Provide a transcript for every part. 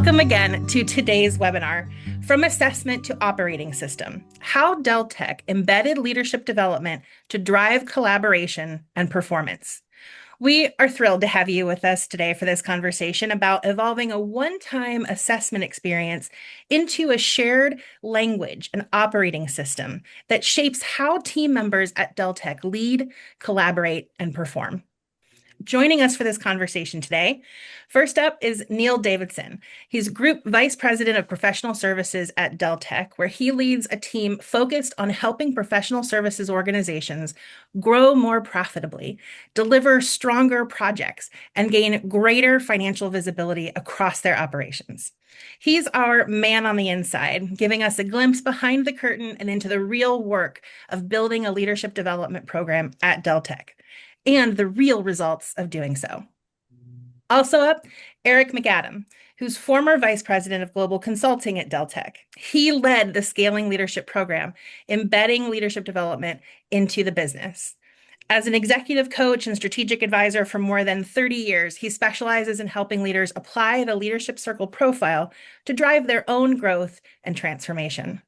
Welcome again to today's webinar, From Assessment to Operating System, How Deltek Embedded Leadership Development to Drive Collaboration and Performance. We are thrilled to have you with us today for this conversation about evolving a one-time assessment experience into a shared language and operating system that shapes how team members at Deltek lead, collaborate, and perform. Joining us for this conversation today, first up is Neil Davidson. He's Group Vice President of Professional Services at Deltek, where he leads a team focused on helping professional services organizations grow more profitably, deliver stronger projects, and gain greater financial visibility across their operations. He's our man on the inside, giving us a glimpse behind the curtain and into the real work of building a leadership development program at Deltek and the real results of doing so. Also up, Eric McAdam, who's former Vice President of Global Consulting at Deltek. He led the Scaling Leadership Program, embedding leadership development into the business. As an executive coach and strategic advisor for more than 30 years, he specializes in helping leaders apply the Leadership Circle profile to drive their own growth and transformation.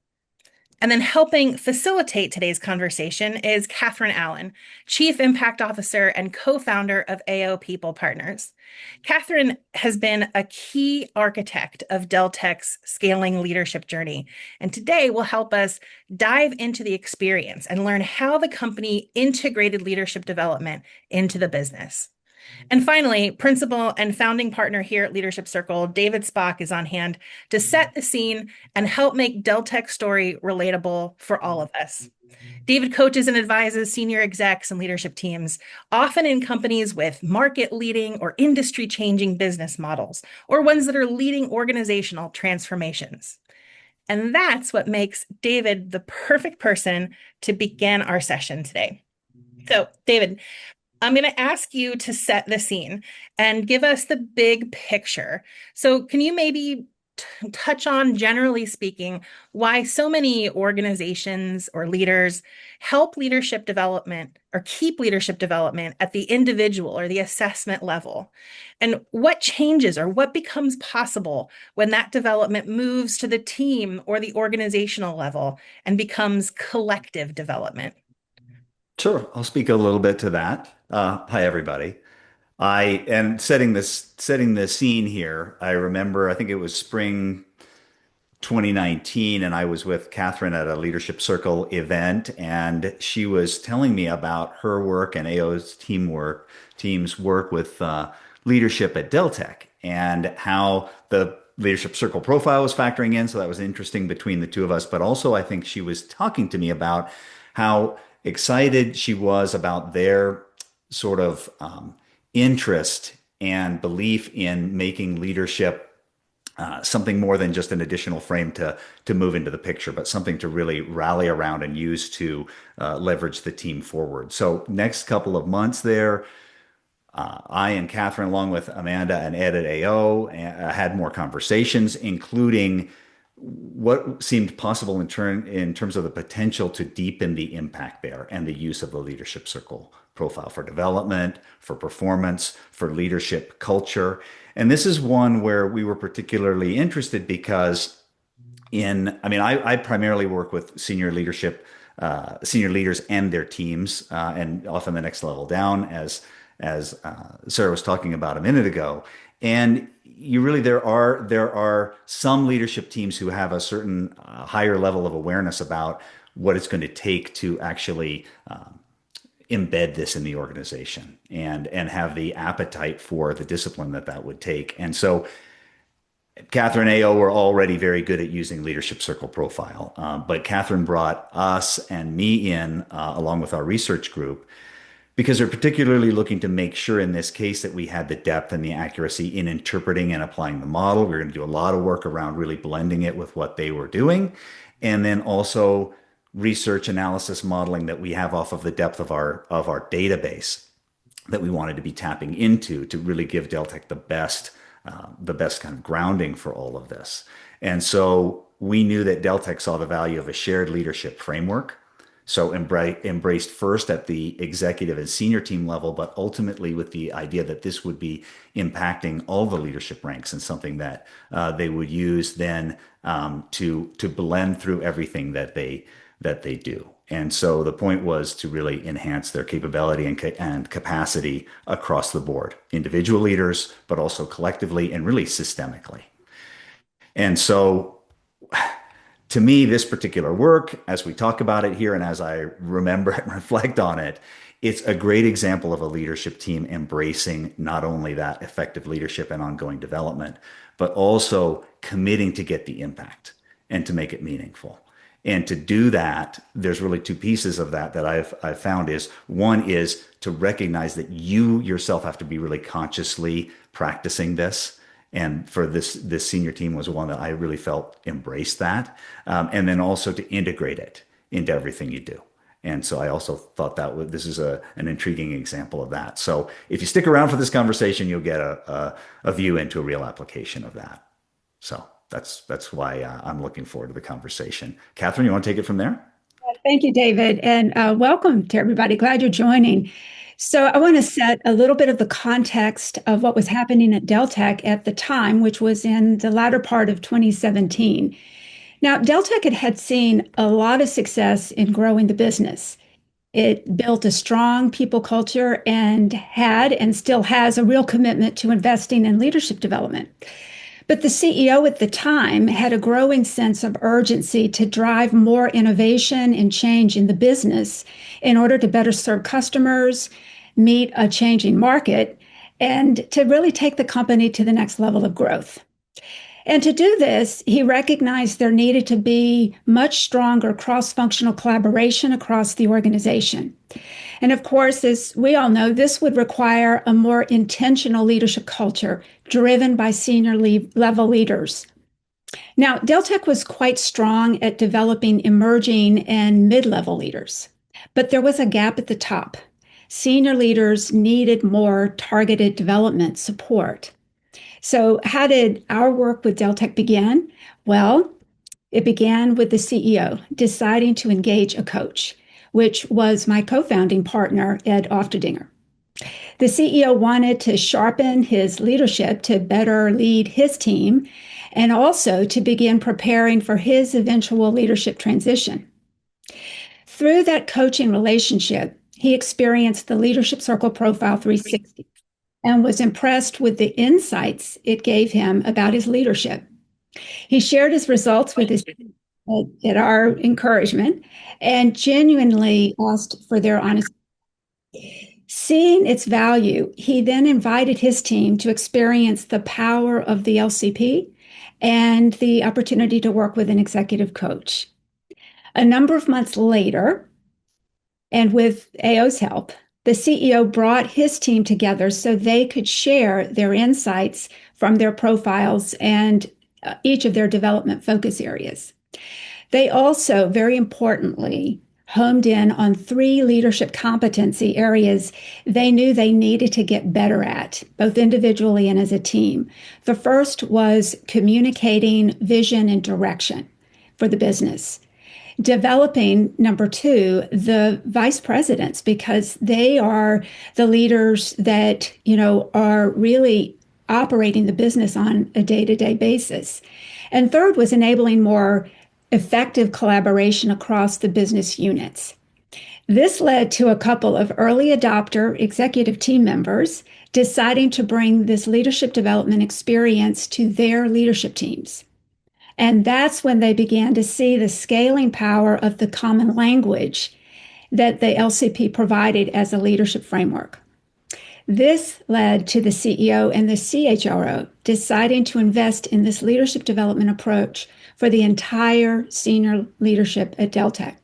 And then helping facilitate today's conversation is Catherine Allen, Chief Impact Officer and co-founder of AO People Partners. Catherine has been a key architect of Deltek's scaling leadership journey, and today will help us dive into the experience and learn how the company integrated leadership development into the business. And finally, principal and founding partner here at Leadership Circle, David Spock, is on hand to set the scene and help make Deltek's story relatable for all of us. David coaches and advises senior execs and leadership teams, often in companies with market-leading or industry-changing business models, or ones that are leading organizational transformations. And that's what makes David the perfect person to begin our session today. So, David, I'm going to ask you to set the scene and give us the big picture. So can you maybe touch on, generally speaking, why so many organizations or leaders help leadership development or keep leadership development at the individual or the assessment level? And what changes or what becomes possible when that development moves to the team or the organizational level and becomes collective development? Sure, I'll speak a little bit to that. Hi, everybody. I am setting the scene here. I remember, I think it was spring 2019, and I was with Catherine at a Leadership Circle event, and she was telling me about her work and AO's team's work with leadership at Deltek, and how the Leadership Circle profile was factoring in. So that was interesting between the two of us. But also, I think she was talking to me about how excited she was about their sort of interest and belief in making leadership something more than just an additional frame to move into the picture, but something to really rally around and use to leverage the team forward. So next couple of months there, I and Catherine, along with Amanda and Ed at AO, had more conversations, including what seemed possible in terms of the potential to deepen the impact there and the use of the Leadership Circle profile for development, for performance, for leadership culture. And this is one where we were particularly interested because I primarily work with senior leaders and their teams, and often the next level down, as Sarah was talking about a minute ago. And there are some leadership teams who have a certain higher level of awareness about what it's going to take to actually embed this in the organization and have the appetite for the discipline that would take. And so Catherine and AO were already very good at using Leadership Circle profile, but Catherine brought us and me in along with our research group, because they're particularly looking to make sure in this case that we had the depth and the accuracy in interpreting and applying the model. We're going to do a lot of work around really blending it with what they were doing. And then also research analysis modeling that we have off of the depth of our database that we wanted to be tapping into to really give Deltek the best kind of grounding for all of this. And so we knew that Deltek saw the value of a shared leadership framework So embraced first at the executive and senior team level, but ultimately with the idea that this would be impacting all the leadership ranks and something that they would use then to blend through everything that they do. And so the point was to really enhance their capability and capacity across the board, individual leaders, but also collectively and really systemically. And so to me, this particular work, as we talk about it here and as I remember and reflect on it, it's a great example of a leadership team embracing not only that effective leadership and ongoing development, but also committing to get the impact and to make it meaningful. And to do that, there's really two pieces of that that I've found is one is to recognize that you yourself have to be really consciously practicing this. And for this senior team was one that I really felt embraced that, and then also to integrate it into everything you do. And so I also thought that this is an intriguing example of that. So if you stick around for this conversation, you'll get a view into a real application of that. So that's why I'm looking forward to the conversation. Catherine, you want to take it from there? Thank you, David, and welcome to everybody. Glad you're joining. So, I want to set a little bit of the context of what was happening at Deltek at the time, which was in the latter part of 2017. Now, Deltek had seen a lot of success in growing the business. It built a strong people culture and had and still has a real commitment to investing in leadership development. But the CEO at the time had a growing sense of urgency to drive more innovation and change in the business in order to better serve customers, meet a changing market, and to really take the company to the next level of growth. And to do this, he recognized there needed to be much stronger cross functional collaboration across the organization. And of course, as we all know, this would require a more intentional leadership culture driven by senior level leaders. Now, Deltek was quite strong at developing emerging and mid level leaders, but there was a gap at the top. Senior leaders needed more targeted development support. So, how did our work with Deltek begin? Well, it began with the CEO deciding to engage a coach, which was my co founding partner, Ed Ofterdinger. The CEO wanted to sharpen his leadership to better lead his team and also to begin preparing for his eventual leadership transition. Through that coaching relationship, he experienced the Leadership Circle Profile 360 and was impressed with the insights it gave him about his leadership. He shared his results with his at our encouragement and genuinely asked for their honest. Seeing its value, he then invited his team to experience the power of the LCP and the opportunity to work with an executive coach. A number of months later, and with AO's help, the CEO brought his team together so they could share their insights from their profiles and each of their development focus areas. They also, very importantly, homed in on 3 leadership competency areas they knew they needed to get better at, both individually and as a team. The first was communicating vision and direction for the business. Developing, number 2, the vice presidents, because they are the leaders that, are really operating the business on a day-to-day basis. And third was enabling more effective collaboration across the business units. This led to a couple of early adopter executive team members deciding to bring this leadership development experience to their leadership teams. And that's when they began to see the scaling power of the common language that the LCP provided as a leadership framework. This led to the CEO and the CHRO deciding to invest in this leadership development approach for the entire senior leadership at Deltek.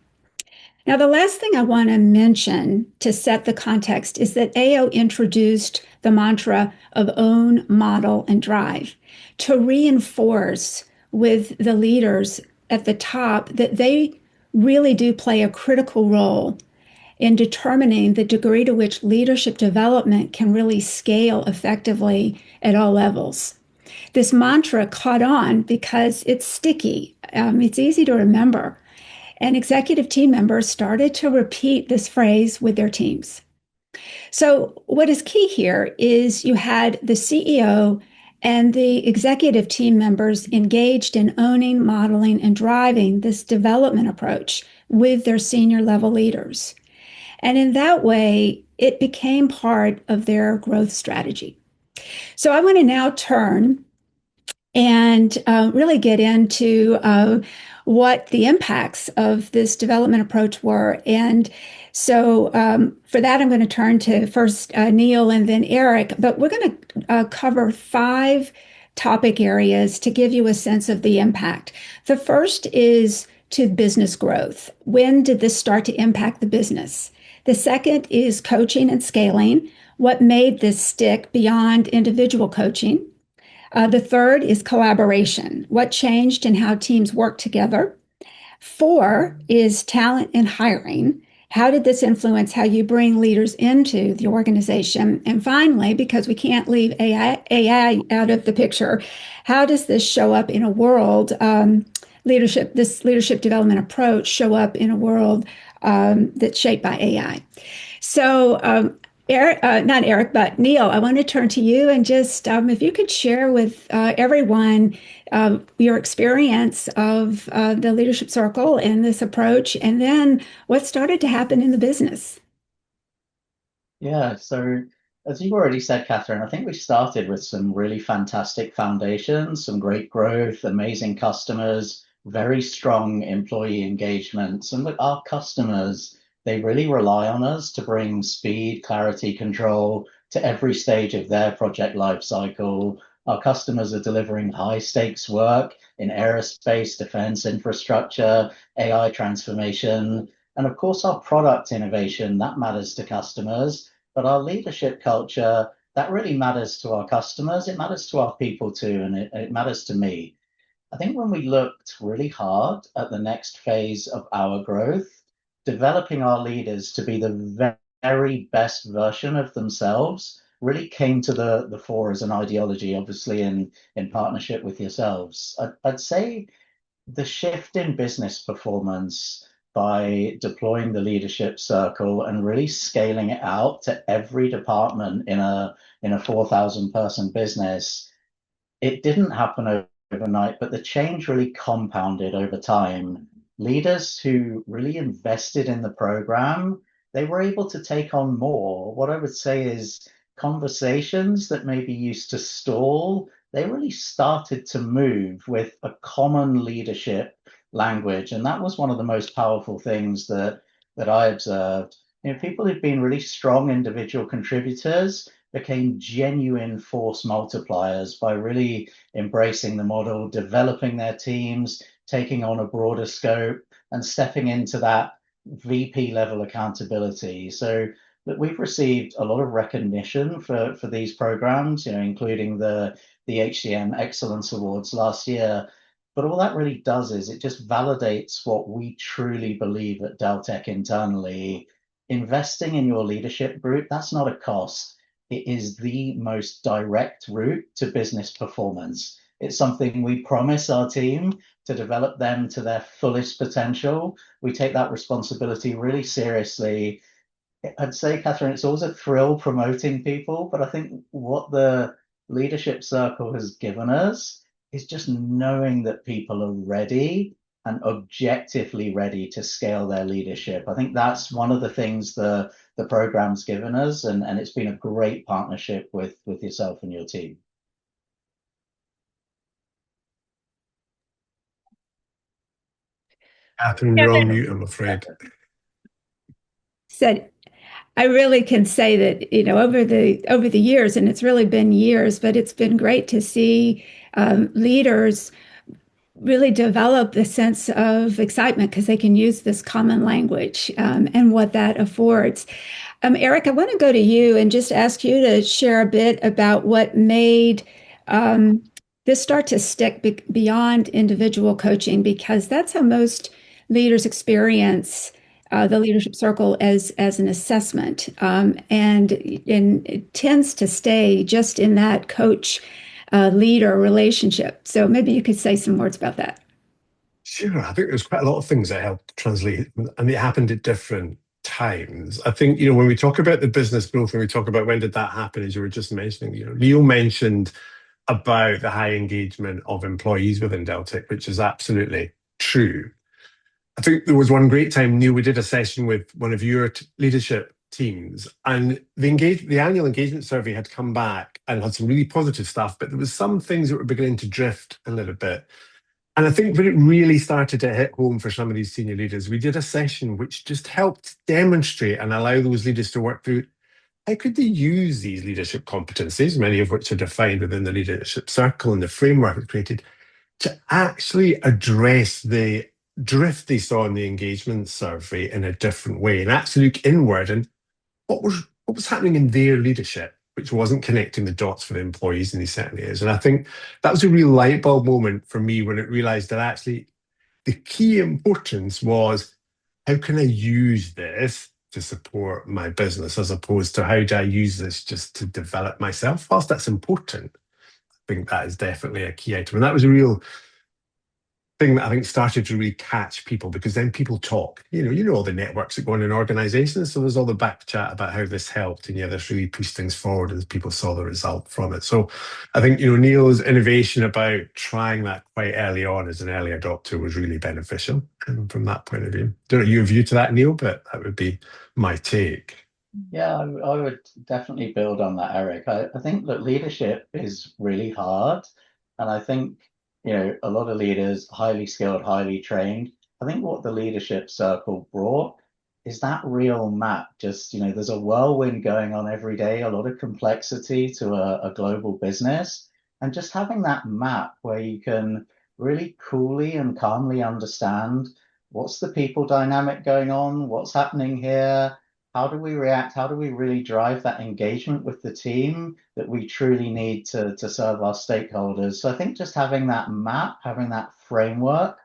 Now, the last thing I want to mention to set the context is that AO introduced the mantra of own, model, and drive to reinforce with the leaders at the top that they really do play a critical role in determining the degree to which leadership development can really scale effectively at all levels. This mantra caught on because it's sticky. It's easy to remember. And executive team members started to repeat this phrase with their teams. So, what is key here is you had the CEO and the executive team members engaged in owning, modeling, and driving this development approach with their senior level leaders. And in that way, it became part of their growth strategy. So, I want to now turn and really get into what the impacts of this development approach were. And so for that, I'm going to turn to first Neil and then Eric, but we're going to cover five topic areas to give you a sense of the impact. The first is to business growth. When did this start to impact the business? The second is coaching and scaling. What made this stick beyond individual coaching? The third is collaboration. What changed in how teams work together? Four is talent and hiring. How did this influence how you bring leaders into the organization? And finally, because we can't leave AI out of the picture, how does this show up in a world, this leadership development approach show up in a world that's shaped by AI? So, Eric, not Eric, but Neil, I want to turn to you and just if you could share with everyone your experience of the leadership circle and this approach, and then what started to happen in the business. Yeah, so as you've already said, Catherine, I think we started with some really fantastic foundations, some great growth, amazing customers, very strong employee engagements. And look, our customers, they really rely on us to bring speed, clarity, control to every stage of their project life cycle. Our customers are delivering high stakes work in aerospace, defense, infrastructure, AI transformation. And of course, our product innovation, that matters to customers, but our leadership culture, that really matters to our customers. It matters to our people too, and it matters to me. I think when we looked really hard at the next phase of our growth, developing our leaders to be the very best version of themselves really came to the fore as an ideology, obviously in partnership with yourselves. I'd say the shift in business performance by deploying the leadership circle and really scaling it out to every department in a 4,000 person business, it didn't happen overnight, but the change really compounded over time. Leaders who really invested in the program, they were able to take on more. What I would say is conversations that maybe used to stall, they really started to move with a common leadership language. And that was one of the most powerful things that I observed. People who've been really strong individual contributors became genuine force multipliers by really embracing the model, developing their teams, taking on a broader scope, and stepping into that VP level accountability. So that we've received a lot of recognition for these programs, including the HCM Excellence Awards last year. But all that really does is it just validates what we truly believe at Deltek internally. Investing in your leadership group, that's not a cost. It is the most direct route to business performance. It's something we promise our team to develop them to their fullest potential. We take that responsibility really seriously. I'd say, Catherine, it's always a thrill promoting people, but I think what the leadership circle has given us is just knowing that people are ready and objectively ready to scale their leadership. I think that's one of the things the program's given us, and it's been a great partnership with yourself and your team. Catherine, you're on mute, I'm afraid. Said I really can say that, over the years, and it's really been years, but it's been great to see leaders really develop the sense of excitement because they can use this common language and what that affords. Eric, I want to go to you and just ask you to share a bit about what made this start to stick beyond individual coaching, because that's how most leaders experience the leadership circle as an assessment, and it tends to stay just in that coach leader relationship. So maybe you could say some words about that. Sure, I think there's quite a lot of things that helped translate, and it happened at different times. I think, when we talk about the business growth, when we talk about when did that happen, as you were just mentioning, Neil mentioned about the high engagement of employees within Deltek, which is absolutely true. I think there was one great time, Neil, we did a session with one of your leadership teams, and the annual engagement survey had come back and had some really positive stuff, but there was some things that were beginning to drift a little bit. And I think when it really started to hit home for some of these senior leaders, we did a session which just helped demonstrate and allow those leaders to work through how could they use these leadership competencies, many of which are defined within the leadership circle and the framework it created, to actually address the drift they saw in the engagement survey in a different way and actually look inward and what was happening in their leadership, which wasn't connecting the dots for the employees in these certain areas. And I think that was a real light bulb moment for me when it realized that actually the key importance was how can I use this to support my business as opposed to how do I use this just to develop myself? Whilst that's important, I think that is definitely a key item. And that was a real thing that I think started to really catch people because then people talk. You know all the networks that go on in organizations. So there's all the back chat about how this helped. And yeah, this really pushed things forward as people saw the result from it. So I think, Neil's innovation about trying that quite early on as an early adopter was really beneficial from that point of view. Don't know your view to that, Neil, but that would be my take. Yeah, I would definitely build on that, Eric. I think that leadership is really hard. And I think, a lot of leaders, highly skilled, highly trained. I think what the leadership circle brought is that real map. Just, there's a whirlwind going on every day, a lot of complexity to a global business. And just having that map where you can really coolly and calmly understand what's the people dynamic going on, what's happening here, how do we react? How do we really drive that engagement with the team that we truly need to serve our stakeholders? So I think just having that map, having that framework,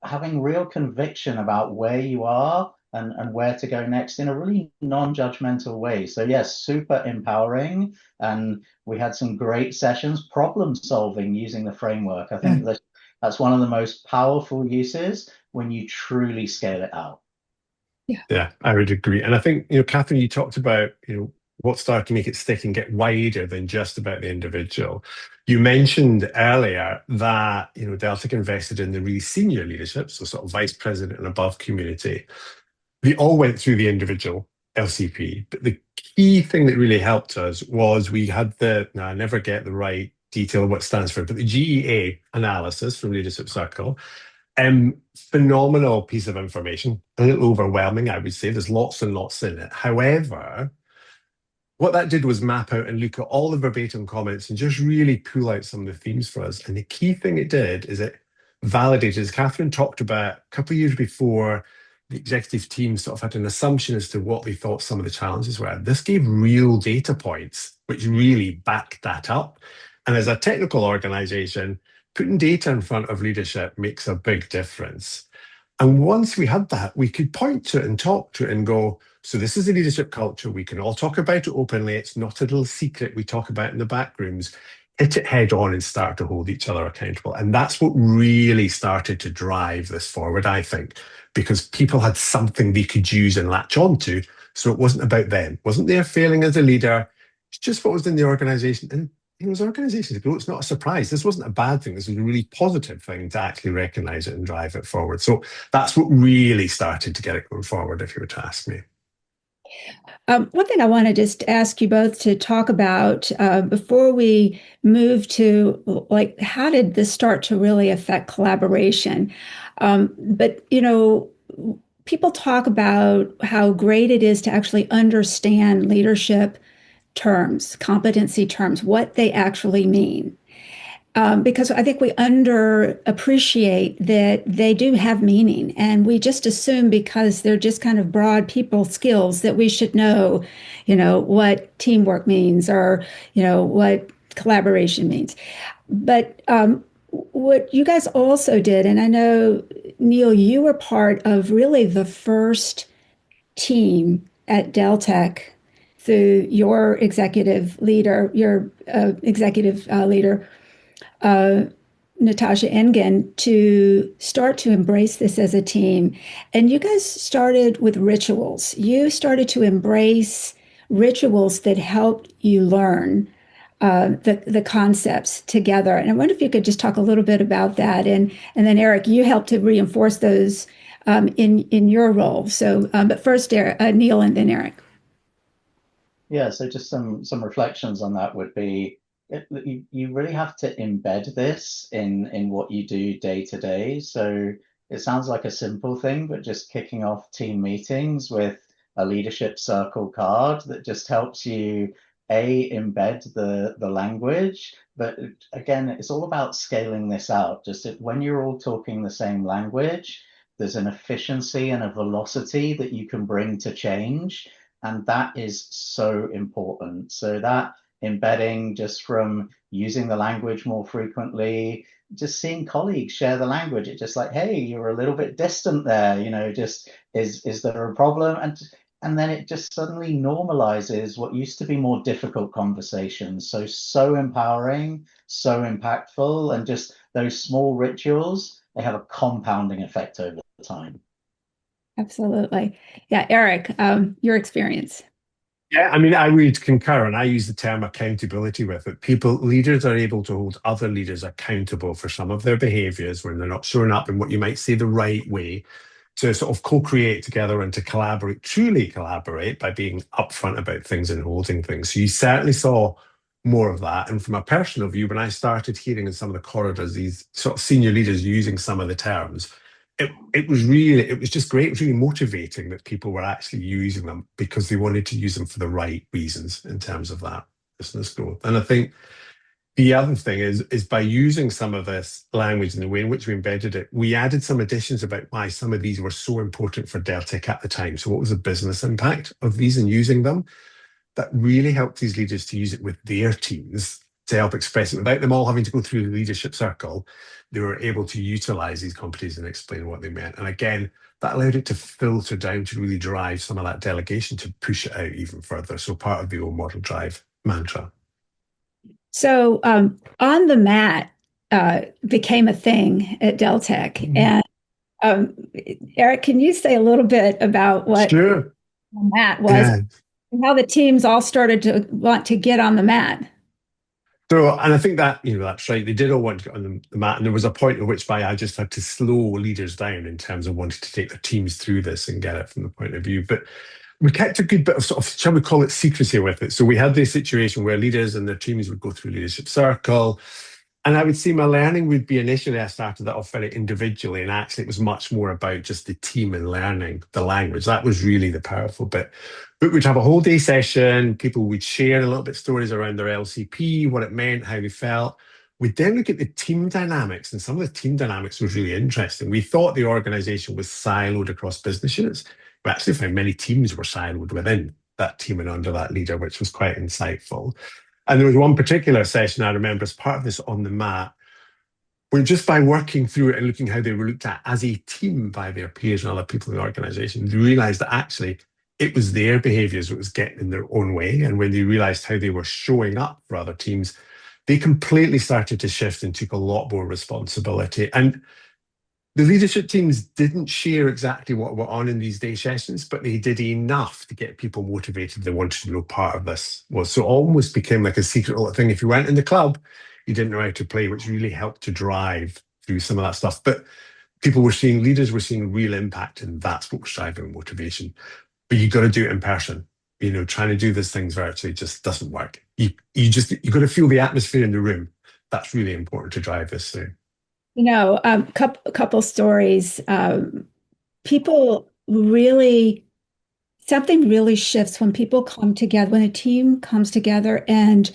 having real conviction about where you are and where to go next in a really non-judgmental way. So yes, super empowering. And we had some great sessions, problem solving using the framework. I think that's one of the most powerful uses when you truly scale it out. Yeah, I would agree. And I think, Catherine, you talked about, what started to make it stick and get wider than just about the individual. You mentioned earlier that, Deltek invested in the really senior leadership, so sort of vice president and above community. They all went through the individual LCP, but the key thing that really helped us was we had now I never get the right detail of what it stands for, but the GEA analysis from Leadership Circle. Phenomenal piece of information, a little overwhelming, I would say. There's lots and lots in it. However, what that did was map out and look at all the verbatim comments and just really pull out some of the themes for us. And the key thing it did is it validated, as Catherine talked about a couple of years before, the executive team sort of had an assumption as to what they thought some of the challenges were. This gave real data points, which really backed that up. And as a technical organization, putting data in front of leadership makes a big difference. And once we had that, we could point to it and talk to it and go, so this is a leadership culture. We can all talk about it openly. It's not a little secret we talk about in the back rooms. Hit it head on and start to hold each other accountable. And that's what really started to drive this forward, I think, because people had something they could use and latch onto. So it wasn't about them. It wasn't their failing as a leader. It's just what was in the organization. And as organizations grow, it's not a surprise. This wasn't a bad thing. This was a really positive thing to actually recognize it and drive it forward. So that's what really started to get it going forward, if you were to ask me. One thing I want to just ask you both to talk about before we move to how did this start to really affect collaboration? But people talk about how great it is to actually understand leadership terms, competency terms, what they actually mean. Because I think we underappreciate that they do have meaning, and we just assume because they're just kind of broad people skills that we should know, what teamwork means or, what collaboration means. But what you guys also did, and I know, Neil, you were part of really the first team at Deltek through your executive leader, uh, Natasha Engen, to start to embrace this as a team. And you guys started with rituals. You started to embrace rituals that helped you learn the concepts together. And I wonder if you could just talk a little bit about that. And then Eric, you helped to reinforce those in your role. So, but first, Eric, Neil, and then Eric. Yeah, so just some reflections on that would be you really have to embed this in what you do day to day. So it sounds like a simple thing, but just kicking off team meetings with a leadership circle card that just helps you embed the language. But again, it's all about scaling this out. When you're all talking the same language, there's an efficiency and a velocity that you can bring to change, and that is so important. So that embedding just from using the language more frequently, just seeing colleagues share the language, it's just like, hey, you're a little bit distant there, just is there a problem? And then it just suddenly normalizes what used to be more difficult conversations. So empowering, so impactful, and just those small rituals, they have a compounding effect over time. Absolutely. Yeah, Eric, your experience. Yeah, I mean, I would concur, and I use the term accountability with it. Leaders are able to hold other leaders accountable for some of their behaviors when they're not showing up in what you might say the right way, to sort of co-create together and to collaborate, truly collaborate by being upfront about things and holding things. So you certainly saw more of that. And from a personal view, when I started hearing in some of the corridors these sort of senior leaders using some of the terms, it was just great. It was really motivating that people were actually using them because they wanted to use them for the right reasons in terms of that business growth. And I think the other thing is by using some of this language and the way in which we embedded it, we added some additions about why some of these were so important for Deltek at the time. So what was the business impact of these and using them? That really helped these leaders to use it with their teams to help express it without them all having to go through the leadership circle. They were able to utilize these competencies and explain what they meant. And again, that allowed it to filter down to really drive some of that delegation to push it out even further. So part of the old model drive mantra. So on the mat became a thing at Deltek. And Eric, can you say a little bit about what Sure. the mat was Yeah. and how the teams all started to want to get on the mat? So, and I think that, that's right. They did all want to get on the mat. And there was a point at which I just had to slow leaders down in terms of wanting to take their teams through this and get it from the point of view. But we kept a good bit of sort of, shall we call it, secrecy with it. So we had this situation where leaders and their teams would go through leadership circle. And I would say my learning would be initially I started that off very individually, and actually it was much more about just the team and learning the language. That was really the powerful bit. But we'd have a whole day session. People would share a little bit stories around their LCP, what it meant, how they felt. We'd then look at the team dynamics, and some of the team dynamics was really interesting. We thought the organization was siloed across business units. We actually found many teams were siloed within that team and under that leader, which was quite insightful. And there was one particular session I remember as part of this on the mat, where just by working through it and looking how they were looked at as a team by their peers and other people in the organization, they realized that actually it was their behaviors that was getting in their own way. And when they realized how they were showing up for other teams, they completely started to shift and took a lot more responsibility. And the leadership teams didn't share exactly what were on in these day sessions, but they did enough to get people motivated. They wanted to know part of this was. So it almost became like a secret little thing. If you went in the club, you didn't know how to play, which really helped to drive through some of that stuff. But leaders were seeing real impact, and that's what was driving motivation. But you got to do it in person. Trying to do these things virtually just doesn't work. You got to feel the atmosphere in the room. That's really important to drive this through. Couple stories. People really, something really shifts when people come together, when a team comes together and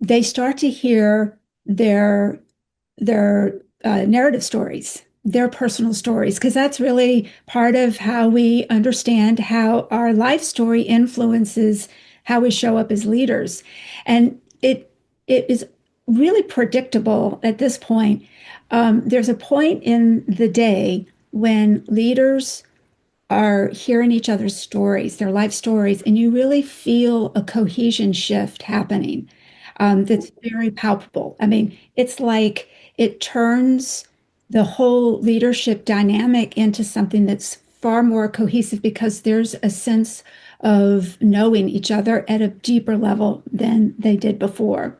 they start to hear their narrative stories, their personal stories, because that's really part of how we understand how our life story influences how we show up as leaders. And it is really predictable at this point. There's a point in the day when leaders are hearing each other's stories, their life stories, and you really feel a cohesion shift happening that's very palpable. I mean, it's like it turns the whole leadership dynamic into something that's far more cohesive because there's a sense of knowing each other at a deeper level than they did before.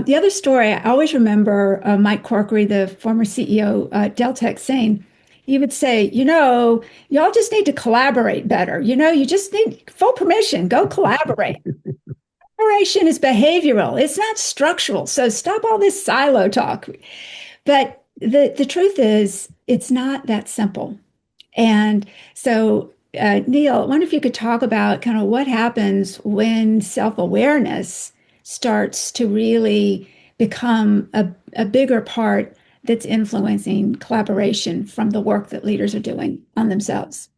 The other story, I always remember Mike Corkery, the former CEO Deltek, saying, he would say, y'all just need to collaborate better. You just need full permission, go collaborate. Collaboration is behavioral, it's not structural. So stop all this silo talk. But the truth is, it's not that simple. And so, Neil, I wonder if you could talk about kind of what happens when self-awareness starts to really become a bigger part that's influencing collaboration from the work that leaders are doing on themselves.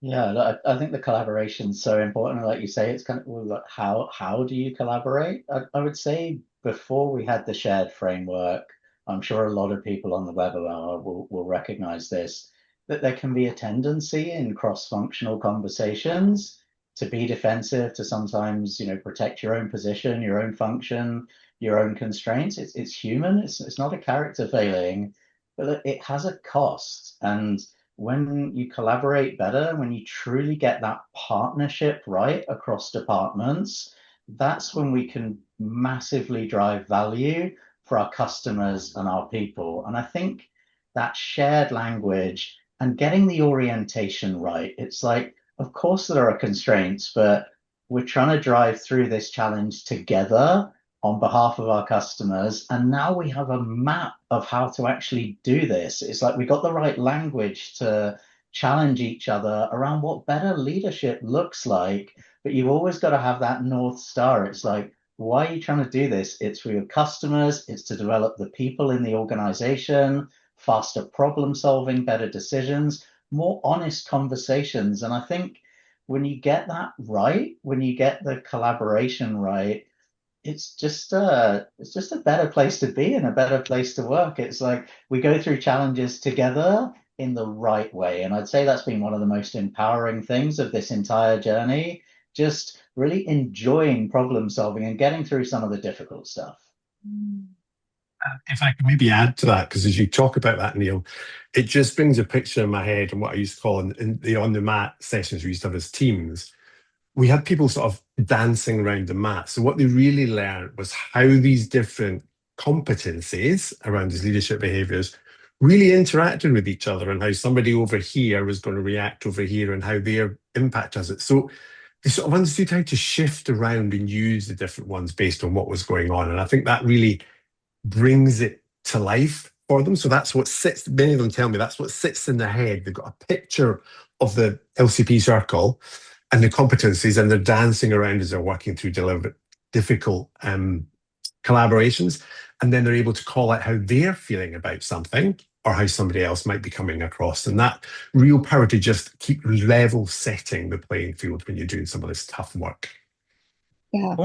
Yeah, I think the collaboration is so important. Like you say, it's kind of well, like how do you collaborate? I would say before we had the shared framework, I'm sure a lot of people on the webinar will recognize this, that there can be a tendency in cross-functional conversations to be defensive, to sometimes, protect your own position, your own function, your own constraints. It's human. It's not a character failing, but it has a cost. And when you collaborate better, when you truly get that partnership right across departments, that's when we can massively drive value for our customers and our people. And I think that shared language and getting the orientation right, it's like, of course, there are constraints, but we're trying to drive through this challenge together on behalf of our customers. And now we have a map of how to actually do this. It's like we got the right language to challenge each other around what better leadership looks like. But you've always got to have that North Star. It's like, why are you trying to do this? It's for your customers, it's to develop the people in the organization, faster problem solving, better decisions, more honest conversations. And I think when you get that right, when you get the collaboration right, it's just a better place to be and a better place to work. It's like we go through challenges together in the right way. And I'd say that's been one of the most empowering things of this entire journey, just really enjoying problem solving and getting through some of the difficult stuff. If I can maybe add to that, because as you talk about that, Neil, it just brings a picture in my head and what I used to call in the on the mat sessions we used to have as teams. We had people sort of dancing around the mat. So what they really learned was how these different competencies around these leadership behaviors really interacted with each other and how somebody over here was going to react over here and how their impact does it. So they sort of understood how to shift around and use the different ones based on what was going on. And I think that really brings it to life for them. So that's what sits, many of them tell me that's what sits in their head. They've got a picture of the LCP circle and the competencies, and they're dancing around as they're working through difficult collaborations. And then they're able to call out how they're feeling about something or how somebody else might be coming across. And that real power to just keep level setting the playing field when you're doing some of this tough work. Yeah.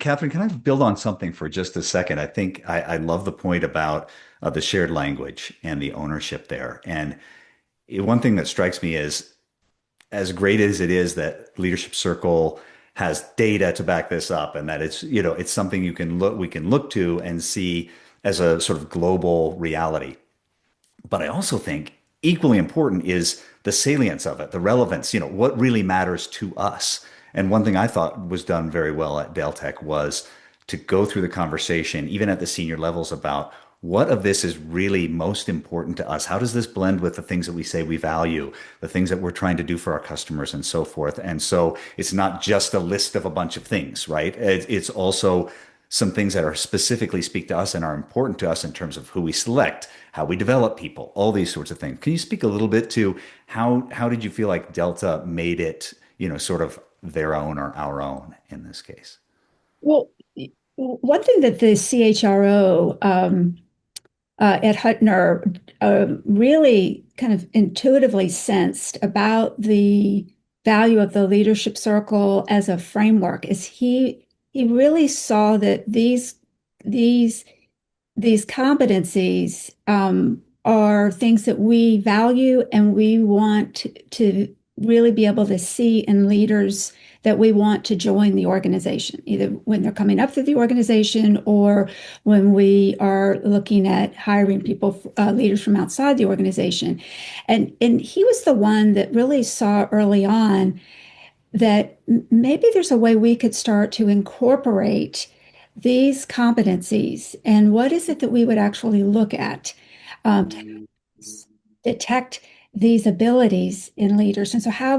Catherine, can I build on something for just a second? I think I love the point about the shared language and the ownership there. And one thing that strikes me is, as great as it is that Leadership Circle has data to back this up, and that it's something we can look to and see as a sort of global reality. But I also think equally important is the salience of it, the relevance, what really matters to us. And one thing I thought was done very well at Deltek was to go through the conversation, even at the senior levels, about what of this is really most important to us? How does this blend with the things that we say we value, the things that we're trying to do for our customers and so forth? And so it's not just a list of a bunch of things, right? It's also some things that are specifically speak to us and are important to us in terms of who we select, how we develop people, all these sorts of things. Can you speak a little bit to how did you feel like Delta made it, sort of their own or our own in this case? Well, one thing that the CHRO at Hutner really kind of intuitively sensed about the value of the leadership circle as a framework is he really saw that these competencies are things that we value and we want really be able to see in leaders that we want to join the organization, either when they're coming up through the organization or when we are looking at hiring people, leaders from outside the organization. And he was the one that really saw early on that maybe there's a way we could start to incorporate these competencies and what is it that we would actually look at to detect these abilities in leaders. And so how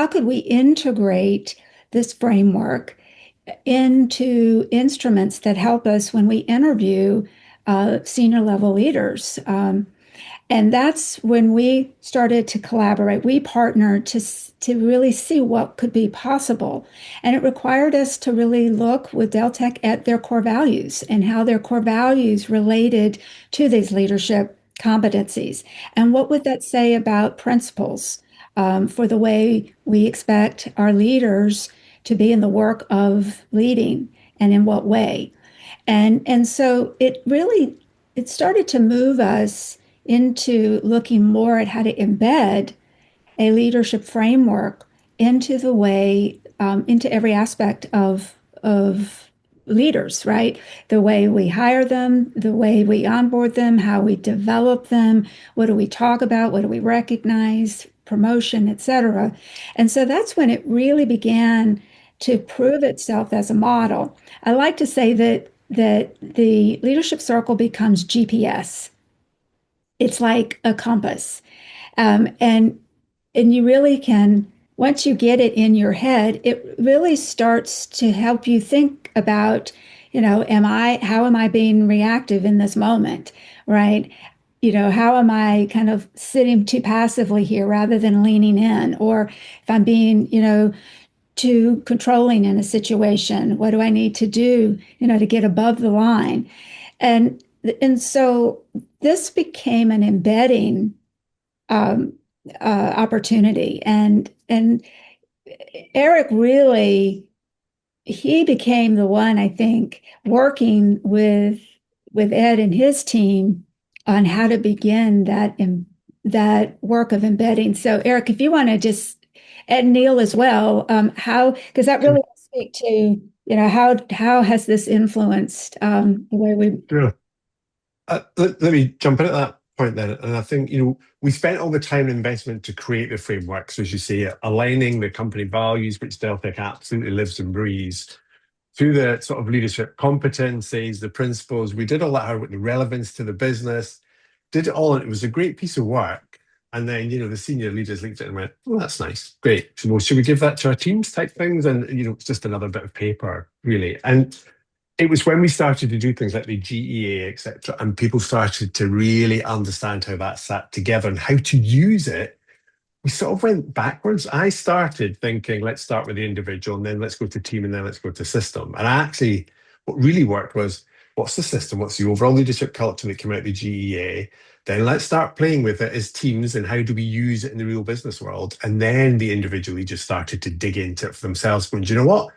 could we integrate this framework into instruments that help us when we interview senior level leaders? And that's when we started to collaborate. We partnered to really see what could be possible. And it required us to really look with Deltek at their core values and how their core values related to these leadership competencies. And what would that say about principles for the way we expect our leaders to be in the work of leading and in what way? And so it started to move us into looking more at how to embed a leadership framework into the way into every aspect of leaders, right? The way we hire them, the way we onboard them, how we develop them, what do we talk about, what do we recognize, promotion, etc. And so that's when it really began to prove itself as a model. I like to say that the leadership circle becomes GPS. It's like a compass. And you really can, once you get it in your head, it really starts to help you think about, how am I being reactive in this moment, right? How am I kind of sitting too passively here rather than leaning in? Or if I'm being, too controlling in a situation, what do I need to do, to get above the line? And so this became an embedding um, opportunity, and Eric really he became the one, I think, working with Ed and his team on how to begin that work of embedding. So Eric, if you want to just and Neil as well, how because that really speak to how has this influenced the way we Sure. Let me jump in at that point then. And I think, we spent all the time and investment to create the framework. So as you say, aligning the company values, which Deltek absolutely lives and breathes, through the sort of leadership competencies, the principles. We did all that with the relevance to the business, did it all. And it was a great piece of work. And then, the senior leaders looked at it and went, well, that's nice. Great. So, well, should we give that to our teams type things? And, it's just another bit of paper, really. And it was when we started to do things like the GEA, etc., and people started to really understand how that sat together and how to use it. We sort of went backwards. I started thinking, let's start with the individual, and then let's go to team, and then let's go to system. And what really worked was, what's the system? What's the overall leadership culture that came out of the GEA? Then let's start playing with it as teams, and how do we use it in the real business world? And then the individual just started to dig into it for themselves, going, do you know what?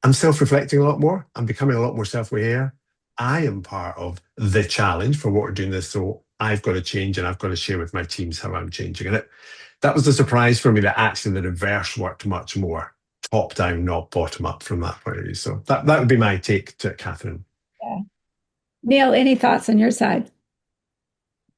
I'm self-reflecting a lot more. I'm becoming a lot more self-aware. I am part of the challenge for what we're doing this. So I've got to change, and I've got to share with my teams how I'm changing. And that was the surprise for me, that actually the reverse worked much more top down, not bottom up from that point of view. So that would be my take to it, Catherine. yeah. Neil, any thoughts on your side?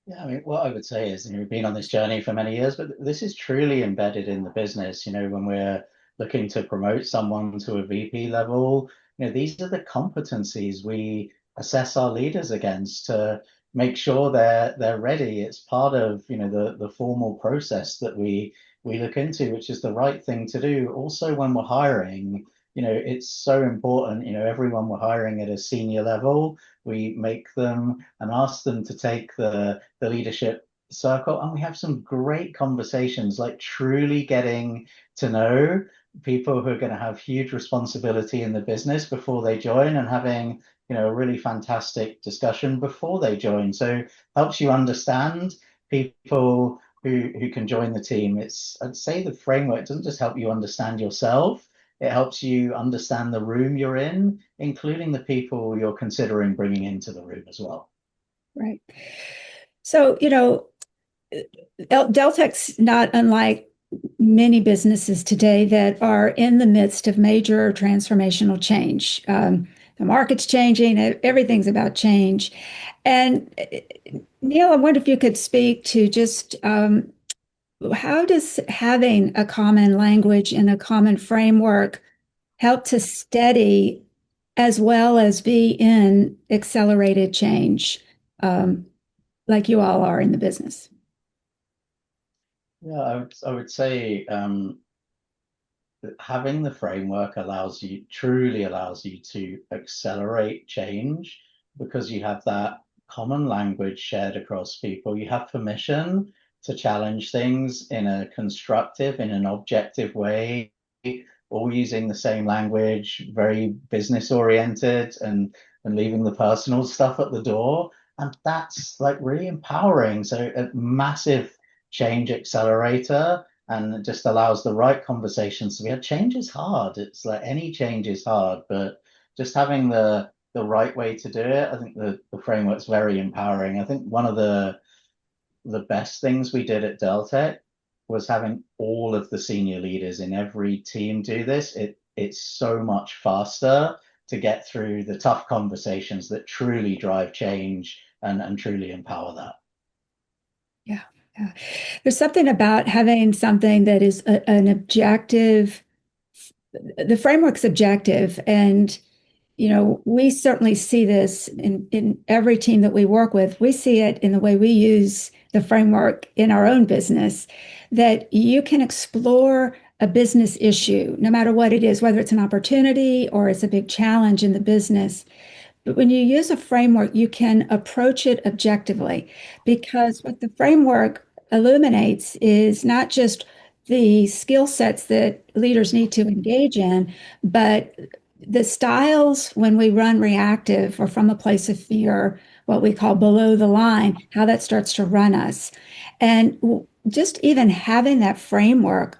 Yeah, I mean, what I would say is, we've been on this journey for many years, but this is truly embedded in the business. When we're looking to promote someone to a VP level, these are the competencies we assess our leaders against to make sure they're ready. It's part of, the formal process that we look into, which is the right thing to do. Also, when we're hiring, it's so important, everyone we're hiring at a senior level, we make them and ask them to take the leadership circle, and we have some great conversations, like truly getting to know people who are going to have huge responsibility in the business before they join, and having a really fantastic discussion before they join. So helps you understand people who can join the team. I'd say the framework doesn't just help you understand yourself, it helps you understand the room you're in, including the people you're considering bringing into the room as well. Right. So, Deltek's not unlike many businesses today that are in the midst of major transformational change. The market's changing, everything's about change. And Neil, I wonder if you could speak to just how does having a common language and a common framework help to steady as well as be in accelerated change, um, like you all are in the business? Yeah, I would say that having the framework truly allows you to accelerate change because you have that common language shared across people. You have permission to challenge things in a constructive, in an objective way, all using the same language, very business oriented and leaving the personal stuff at the door. And that's like really empowering. So a massive change accelerator and it just allows the right conversations to be had. Change is hard. It's like any change is hard, but just having the right way to do it, I think the framework's very empowering. I think one of the best things we did at Deltek was having all of the senior leaders in every team do this. It's so much faster to get through the tough conversations that truly drive change and truly empower that. Yeah, yeah. There's something about having something that is an objective, the framework's objective, and we certainly see this in every team that we work with. We see it in the way we use the framework in our own business, that you can explore a business issue, no matter what it is, whether it's an opportunity or it's a big challenge in the business. But when you use a framework, you can approach it objectively because what the framework illuminates is not just the skill sets that leaders need to engage in, but the styles when we run reactive or from a place of fear, what we call below the line, how that starts to run us. And just even having that framework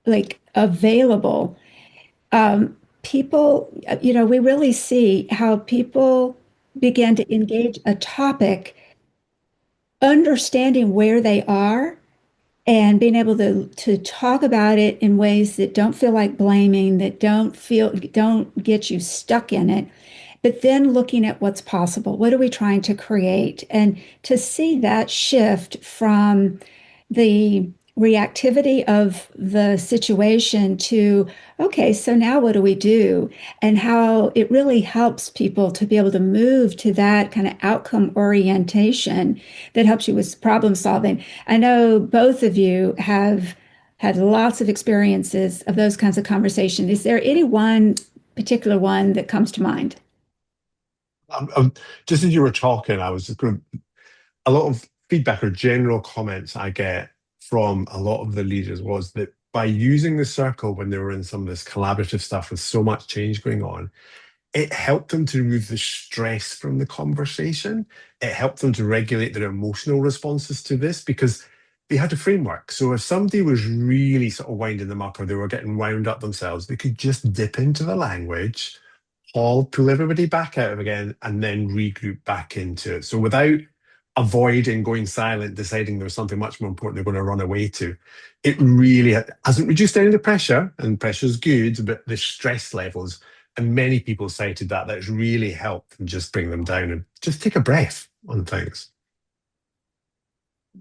like available, people, we really see how people begin to engage a topic, understanding where they are and being able to talk about it in ways that don't feel like blaming, that don't get you stuck in it, but then looking at what's possible. What are we trying to create? And to see that shift from the reactivity of the situation to, okay, so now what do we do? And how it really helps people to be able to move to that kind of outcome orientation that helps you with problem solving. I know both of you have had lots of experiences of those kinds of conversations. Is there any one particular one that comes to mind? Just as you were talking, I was just going a lot of feedback or general comments I get from a lot of the leaders was that by using the circle when they were in some of this collaborative stuff with so much change going on, it helped them to remove the stress from the conversation. It helped them to regulate their emotional responses to this because they had a framework. So if somebody was really sort of winding them up or they were getting wound up themselves, they could just dip into the language, all pull everybody back out of again, and then regroup back into it. So without avoiding going silent, deciding there's something much more important they're going to run away to, it really hasn't reduced any of the pressure, and pressure's good, but the stress levels, and many people cited that's really helped and just bring them down and just take a breath on things.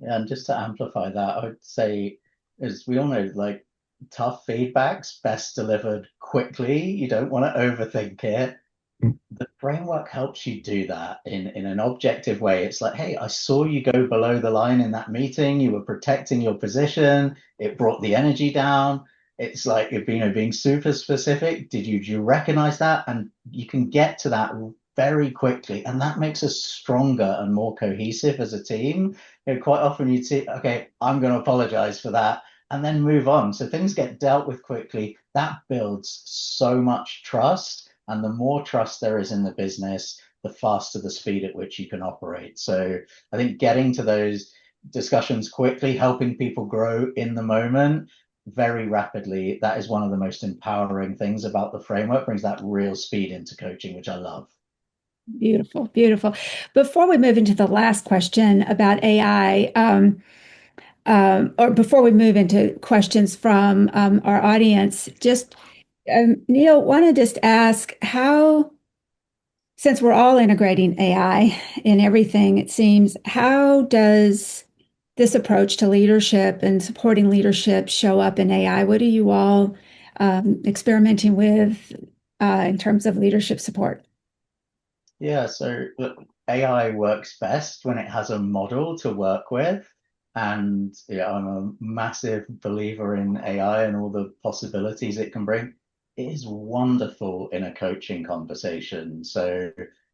Yeah, and just to amplify that, I would say, as we all know, like tough feedback's best delivered quickly. You don't want to overthink it. Mm. The framework helps you do that in an objective way. It's like, hey, I saw you go below the line in that meeting. You were protecting your position. It brought the energy down. It's like, being super specific. Did you recognize that? And you can get to that very quickly. And that makes us stronger and more cohesive as a team. Quite often you'd see, okay, I'm going to apologize for that and then move on. So things get dealt with quickly. That builds so much trust. And the more trust there is in the business, the faster the speed at which you can operate. So I think getting to those discussions quickly, helping people grow in the moment very rapidly, that is one of the most empowering things about the framework, brings that real speed into coaching, which I love. Beautiful, beautiful. Before we move into the last question about AI, or before we move into questions from our audience, just Neil, want to just ask how, since we're all integrating AI in everything, it seems, how does this approach to leadership and supporting leadership show up in AI? What are you all experimenting with in terms of leadership support? Yeah, so look, AI works best when it has a model to work with. And yeah, I'm a massive believer in AI and all the possibilities it can bring. It is wonderful in a coaching conversation. So,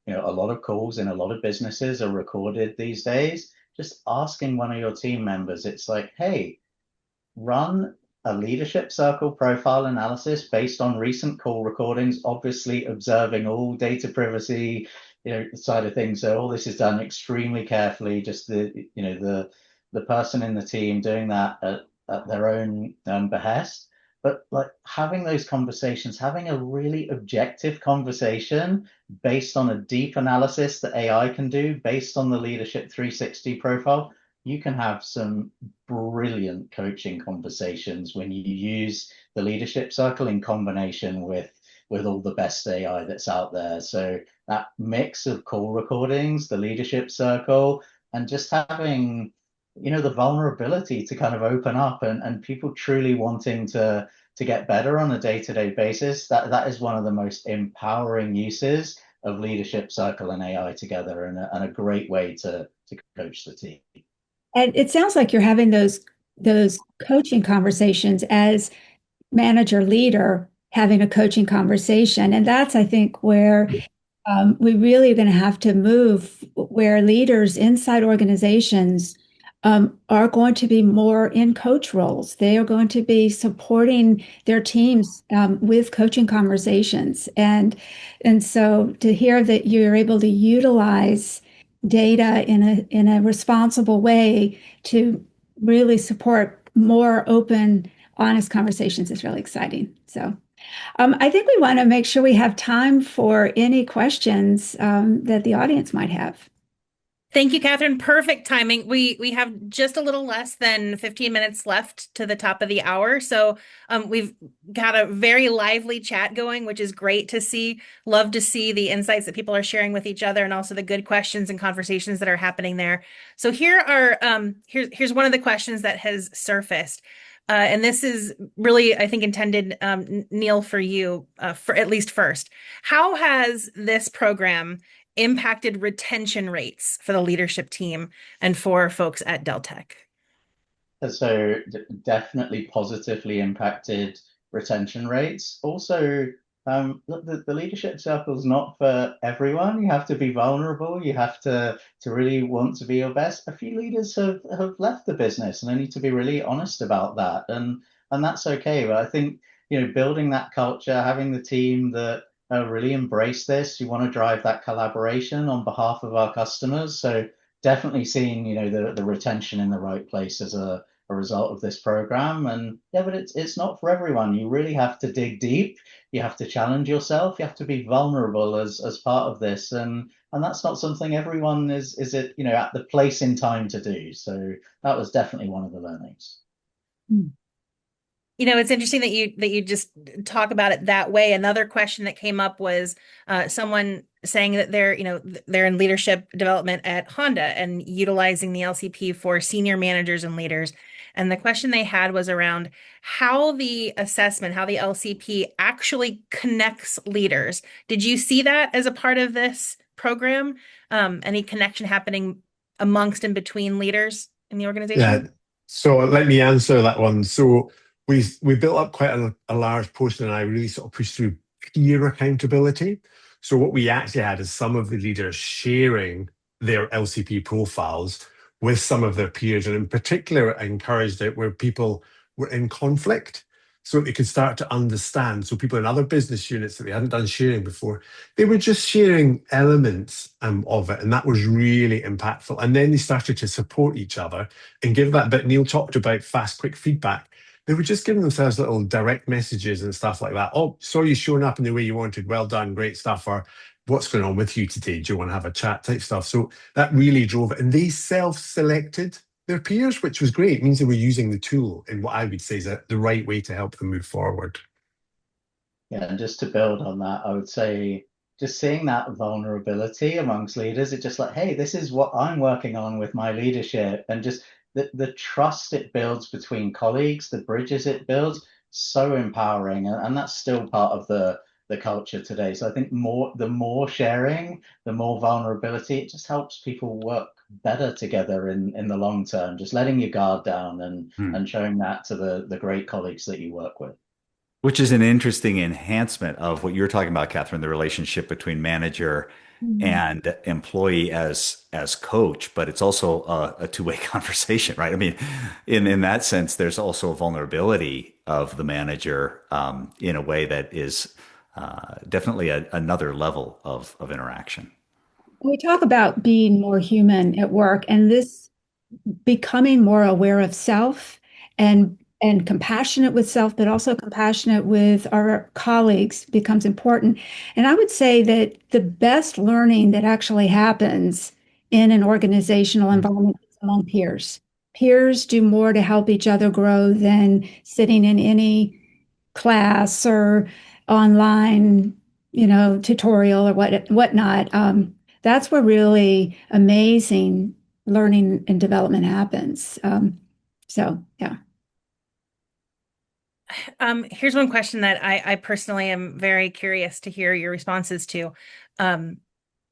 a lot of calls in a lot of businesses are recorded these days. Just asking one of your team members, it's like, hey, run a leadership circle profile analysis based on recent call recordings, obviously observing all data privacy, side of things. So all this is done extremely carefully. Just the person in the team doing that at their own behest. But like having those conversations, having a really objective conversation based on a deep analysis that AI can do, based on the Leadership 360 profile, you can have some brilliant coaching conversations when you use the leadership circle in combination with all the best AI that's out there. So that mix of call recordings, the leadership circle, and just having the vulnerability to kind of open up and people truly wanting to get better on a day-to-day basis, that is one of the most empowering uses of leadership circle and AI together, and a great way to coach the team. And it sounds like you're having those coaching conversations as manager leader having a coaching conversation. And that's, I think, where we really are going to have to move, where leaders inside organizations are going to be more in coach roles. They are going to be supporting their teams with coaching conversations. And so to hear that you're able to utilize data in a responsible way to really support more open, honest conversations is really exciting. So I think we want to make sure we have time for any questions that the audience might have. Thank you, Catherine. Perfect timing. We have just a little less than 15 minutes left to the top of the hour. So we've got a very lively chat going, which is great to see. Love to see the insights that people are sharing with each other and also the good questions and conversations that are happening there. So here's one of the questions that has surfaced. And this is really, I think, intended, Neil, for you, for at least first. How has this program impacted retention rates for the leadership team and for folks at Deltek? So definitely positively impacted retention rates. Also, the leadership circle is not for everyone. You have to be vulnerable. You have to really want to be your best. A few leaders have left the business, and I need to be really honest about that. And that's okay. But I think building that culture, having the team that really embrace this, you want to drive that collaboration on behalf of our customers. So definitely seeing the retention in the right place as a result of this program. And yeah, but it's not for everyone. You really have to dig deep. You have to challenge yourself. You have to be vulnerable as part of this. And that's not something everyone is at the place in time to do. So that was definitely one of the learnings. It's interesting that you just talk about it that way. Another question that came up was someone saying that they're in leadership development at Honda and utilizing the LCP for senior managers and leaders. And the question they had was around how the LCP actually connects leaders. Did you see that as a part of this program? Any connection happening amongst and between leaders in the organization? Yeah. So let me answer that one. So we built up quite a large portion, and I really sort of pushed through peer accountability. So what we actually had is some of the leaders sharing their LCP profiles with some of their peers, and in particular, I encouraged it where people were in conflict, so they could start to understand. So people in other business units that they hadn't done sharing before, they were just sharing elements of it, and that was really impactful. And then they started to support each other and give that bit. Neil talked about fast, quick feedback. They were just giving themselves little direct messages and stuff like that. Oh, saw you showing up in the way you wanted. Well done, great stuff. Or what's going on with you today? Do you want to have a chat type stuff? So that really drove it. And they self-selected their peers, which was great. It means they were using the tool in what I would say is the right way to help them move forward. Yeah, and just to build on that, I would say just seeing that vulnerability amongst leaders, it's just like, hey, this is what I'm working on with my leadership, and just the trust it builds between colleagues, the bridges it builds, so empowering, and that's still part of the culture today. So I think the more sharing, the more vulnerability, it just helps people work better together in the long term. Just letting your guard down and showing that to the great colleagues that you work with. Which is an interesting enhancement of what you're talking about, Catherine, the relationship between manager Mhm. and employee as coach, but it's also a two-way conversation, right? I mean, in that sense, there's also a vulnerability of the manager in a way that is definitely another level of interaction. We talk about being more human at work, and this becoming more aware of self and compassionate with self, but also compassionate with our colleagues becomes important. And I would say that the best learning that actually happens in an organizational environment is among peers. Peers do more to help each other grow than sitting in any class or online, tutorial or whatnot. That's where really amazing learning and development happens. So yeah. Here's one question that I personally am very curious to hear your responses to. Um,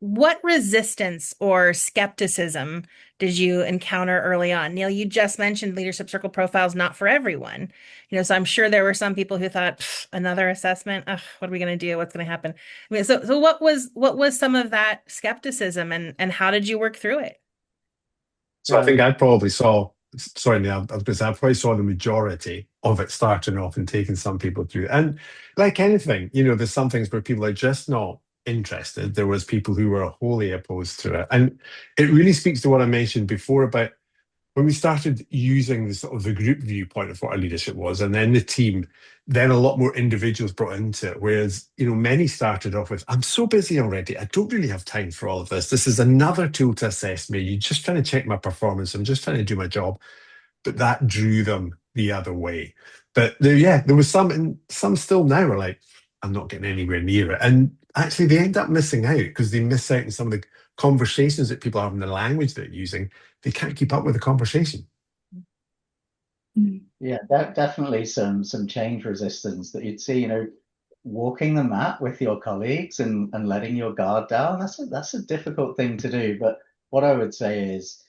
what resistance or skepticism did you encounter early on? Neil, you just mentioned leadership circle profiles not for everyone. So I'm sure there were some people who thought, another assessment, ugh, what are we going to do? What's going to happen? I mean, so what was some of that skepticism and how did you work through it? So I think I probably saw, sorry, Neil, I was going to say, I probably saw the majority of it starting off and taking some people through. And like anything, there's some things where people are just not interested. There was people who were wholly opposed to it. And it really speaks to what I mentioned before about when we started using the sort of the group viewpoint of what our leadership was, and then the team, then a lot more individuals brought into it. Whereas, many started off with, I'm so busy already, I don't really have time for all of this. This is another tool to assess me. You're just trying to check my performance. I'm just trying to do my job. But that drew them the other way. But there was some, and some still now are like, I'm not getting anywhere near it. And actually, they end up missing out because they miss out on some of the conversations that people have in the language they're using. They can't keep up with the conversation. Yeah, definitely some change resistance that you'd see, walking the mat with your colleagues and letting your guard down. That's a difficult thing to do. But what I would say is,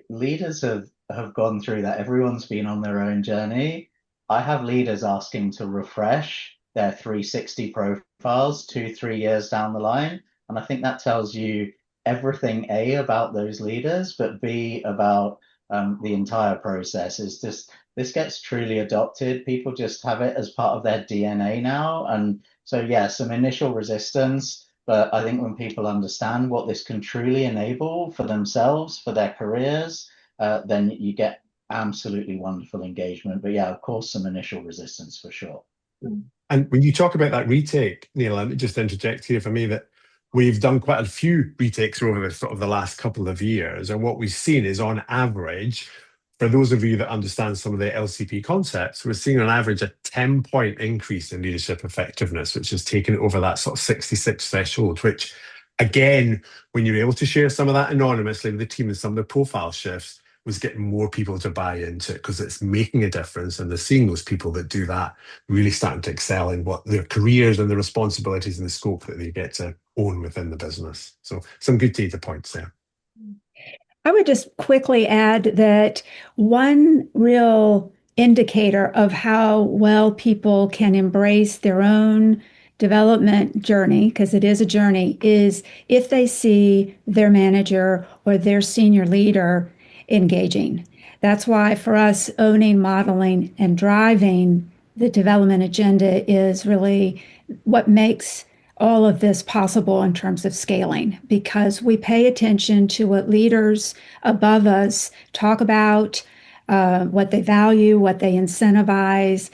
leaders have gone through that. Everyone's been on their own journey. I have leaders asking to refresh their 360 profiles 2, 3 years down the line. And I think that tells you everything, A, about those leaders, but B, about the entire process. Is just this gets truly adopted. People just have it as part of their DNA now. And so, yeah, some initial resistance. But I think when people understand what this can truly enable for themselves, for their careers, then you get absolutely wonderful engagement. But yeah, of course, some initial resistance for sure. And when you talk about that retake, Neil, let me just interject here for me that we've done quite a few retakes over the sort of the last couple of years. And what we've seen is on average, for those of you that understand some of the LCP concepts, we're seeing on average a 10-point increase in leadership effectiveness, which has taken it over that sort of 66 threshold, which again, when you're able to share some of that anonymously with the team and some of the profile shifts, was getting more people to buy into it because it's making a difference. And they're seeing those people that do that really starting to excel in what their careers and the responsibilities and the scope that they get to own within the business. So some good data points there. I would just quickly add that one real indicator of how well people can embrace their own development journey, because it is a journey, is if they see their manager or their senior leader engaging. That's why for us, owning, modeling, and driving the development agenda is really what makes all of this possible in terms of scaling, because we pay attention to what leaders above us talk about, what they value, what they incentivize.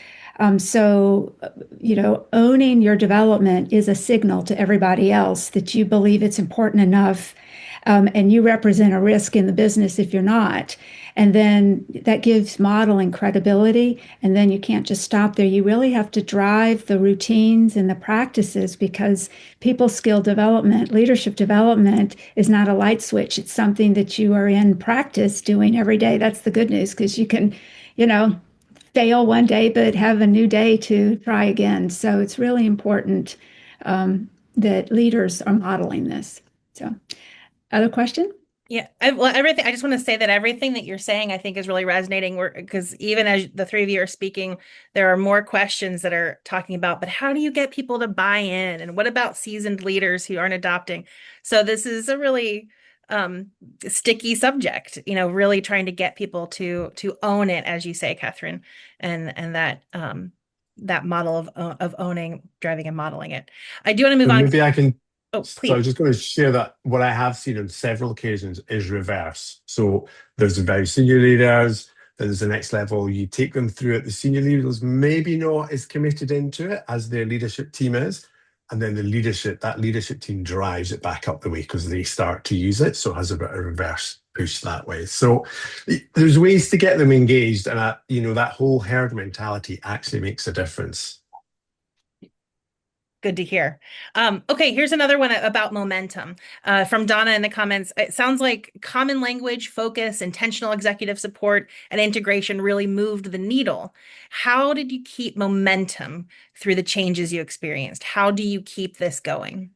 So, owning your development is a signal to everybody else that you believe it's important enough and you represent a risk in the business if you're not. And then that gives modeling credibility. And then you can't just stop there. You really have to drive the routines and the practices, because people skill development, leadership development is not a light switch. It's something that you are in practice doing every day. That's the good news, because you can, you know, fail one day, but have a new day to try again. So it's really important that leaders are modeling this. So, other question? Yeah, well, everything. I just want to say that everything that you're saying, I think, is really resonating. Because even as the three of you are speaking, there are more questions that are talking about, but how do you get people to buy in? And what about seasoned leaders who aren't adopting? So this is a really um, sticky subject. Really trying to get people to own it, as you say, Catherine, and that model of owning, driving, and modeling it. I do want to move So on. maybe I can. Oh, So I please. was just going to share that what I have seen on several occasions is reverse. So there's the very senior leaders, then there's the next level. You take them through it. The senior leaders maybe not as committed into it as their leadership team is. And then that leadership team drives it back up the way because they start to use it. So it has a bit of reverse push that way. So there's ways to get them engaged. And, that whole herd mentality actually makes a difference. Good to hear. Okay, here's another one about momentum from Donna in the comments. It sounds like common language, focus, intentional executive support, and integration really moved the needle. How did you keep momentum through the changes you experienced? How do you keep this going?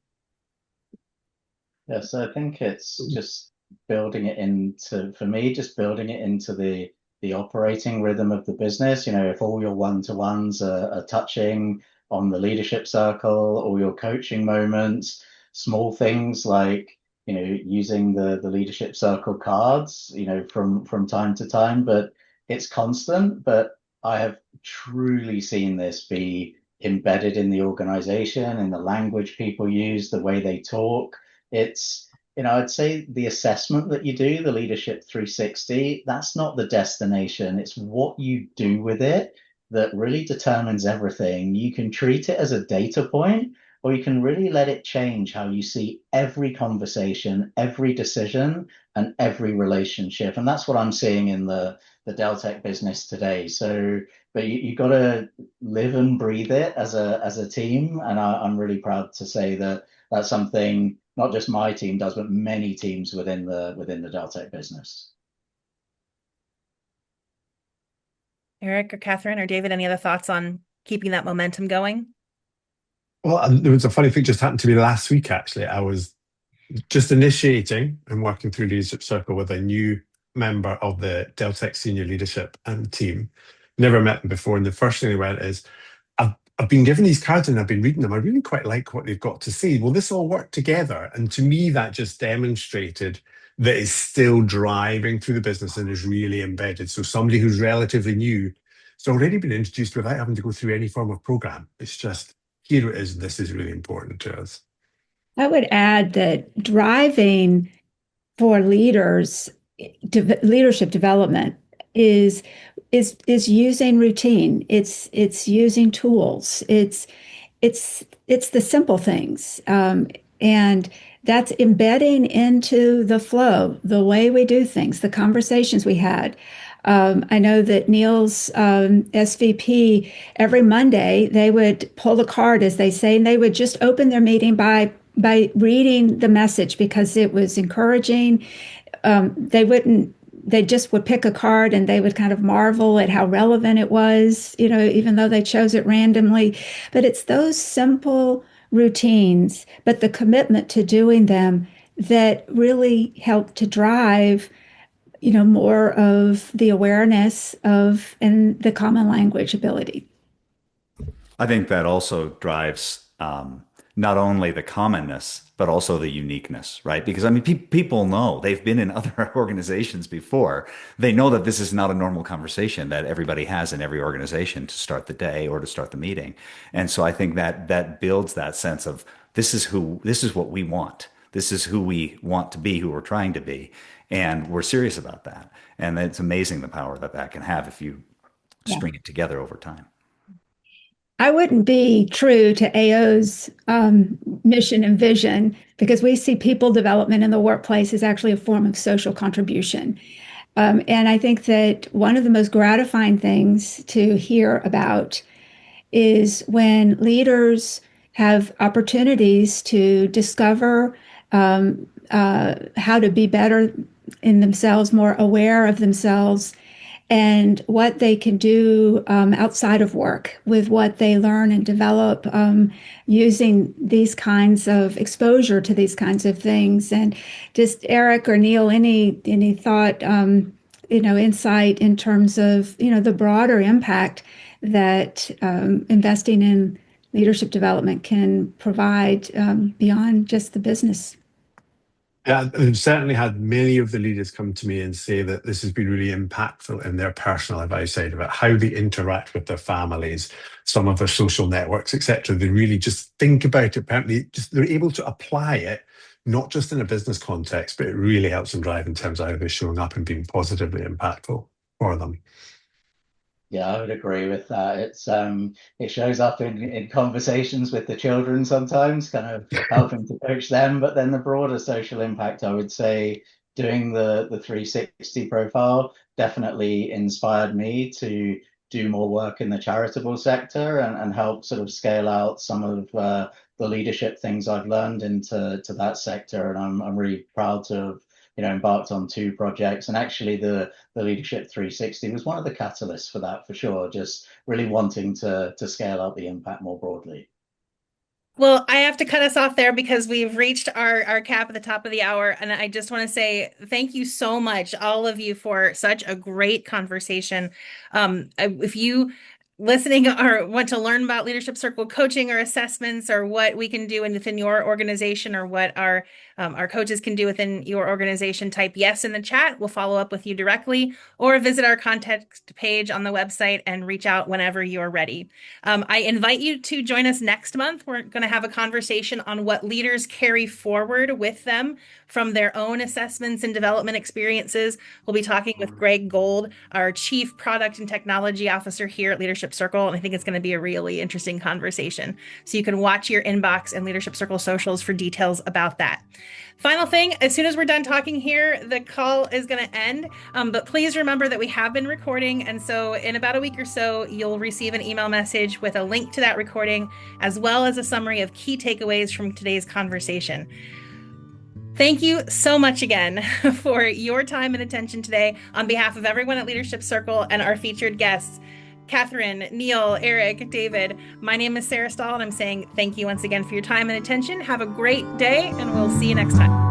Yeah, so I think it's just building it into, for me, just building it into the operating rhythm of the business. If all your one-to-ones are touching on the leadership circle, all your coaching moments, small things like, using the leadership circle cards, from time to time, but it's constant. But I have truly seen this be embedded in the organization, in the language people use, the way they talk. It's, I'd say the assessment that you do, the leadership 360, that's not the destination. It's what you do with it that really determines everything. You can treat it as a data point, or you can really let it change how you see every conversation, every decision, and every relationship. And that's what I'm seeing in the Deltek business today. So, but you got to live and breathe it as a team. And I'm really proud to say that that's something not just my team does, but many teams within the Deltek business. Eric or Catherine or David, any other thoughts on keeping that momentum going? Well, there was a funny thing just happened to me last week, actually. I was just initiating and working through Leadership Circle with a new member of the Deltek senior leadership and team. Never met them before. And the first thing they went is, I've been given these cards and I've been reading them. I really quite like what they've got to say. Will this all work together? And to me, that just demonstrated that it's still driving through the business and is really embedded. So somebody who's relatively new, it's already been introduced without having to go through any form of program. It's just, here it is. This is really important to us. I would add that driving for leaders, leadership development is using routine. It's using tools. It's the simple things, and that's embedding into the flow, the way we do things, the conversations we had. I know that Neil's SVP, every Monday, they would pull the card, as they say, and they would just open their meeting by reading the message because it was encouraging. They just would pick a card and they would kind of marvel at how relevant it was, even though they chose it randomly. But it's those simple routines, but the commitment to doing them that really help to drive, more of the awareness of and the common language ability. I think that also drives not only the commonness, but also the uniqueness, right? Because I mean, people know they've been in other organizations before. They know that this is not a normal conversation that everybody has in every organization to start the day or to start the meeting. And so I think that builds that sense of this is what we want. This is who we want to be, who we're trying to be. And we're serious about that. And it's amazing the power that can have if you Yeah. string it together over time. I wouldn't be true to AO's mission and vision because we see people development in the workplace as actually a form of social contribution. And I think that one of the most gratifying things to hear about is when leaders have opportunities to discover how to be better in themselves, more aware of themselves, and what they can do outside of work with what they learn and develop using these kinds of exposure to these kinds of things. And just Eric or Neil, any thought, insight in terms of the broader impact that investing in leadership development can provide beyond just the business. Yeah, I've certainly had many of the leaders come to me and say that this has been really impactful in their personal advice side of it, how they interact with their families, some of their social networks, etc. They really just think about it. Apparently, just they're able to apply it, not just in a business context, but it really helps them drive in terms of how they're showing up and being positively impactful for them. Yeah, I would agree with that. It shows up in conversations with the children sometimes, kind of helping to coach them, but then the broader social impact, I would say, doing the 360 profile definitely inspired me to do more work in the charitable sector and help sort of scale out some of the leadership things I've learned into that sector. And I'm really proud to have embarked on 2 projects, and actually the Leadership 360 was one of the catalysts for that, for sure. Just really wanting to scale up the impact more broadly. Well, I have to cut us off there because we've reached our cap at the top of the hour. And I just want to say thank you so much, all of you, for such a great conversation. If you listening or want to learn about Leadership Circle coaching or assessments or what we can do within your organization or what our coaches can do within your organization, type yes in the chat. We'll follow up with you directly, or visit our contact page on the website and reach out whenever you're ready. I invite you to join us next month. We're going to have a conversation on what leaders carry forward with them from their own assessments and development experiences. We'll be talking with Greg Gold, our Chief Product and Technology Officer here at Leadership Circle, and I think it's going to be a really interesting conversation. So you can watch your inbox and Leadership Circle socials for details about that. Final thing, as soon as we're done talking here, the call is going to end. But please remember that we have been recording. And so in about a week or so, you'll receive an email message with a link to that recording, as well as a summary of key takeaways from today's conversation. Thank you so much again for your time and attention today. On behalf of everyone at Leadership Circle and our featured guests, Catherine, Neil, Eric, David, my name is Sarah Stahl, and I'm saying thank you once again for your time and attention. Have a great day, and we'll see you next time.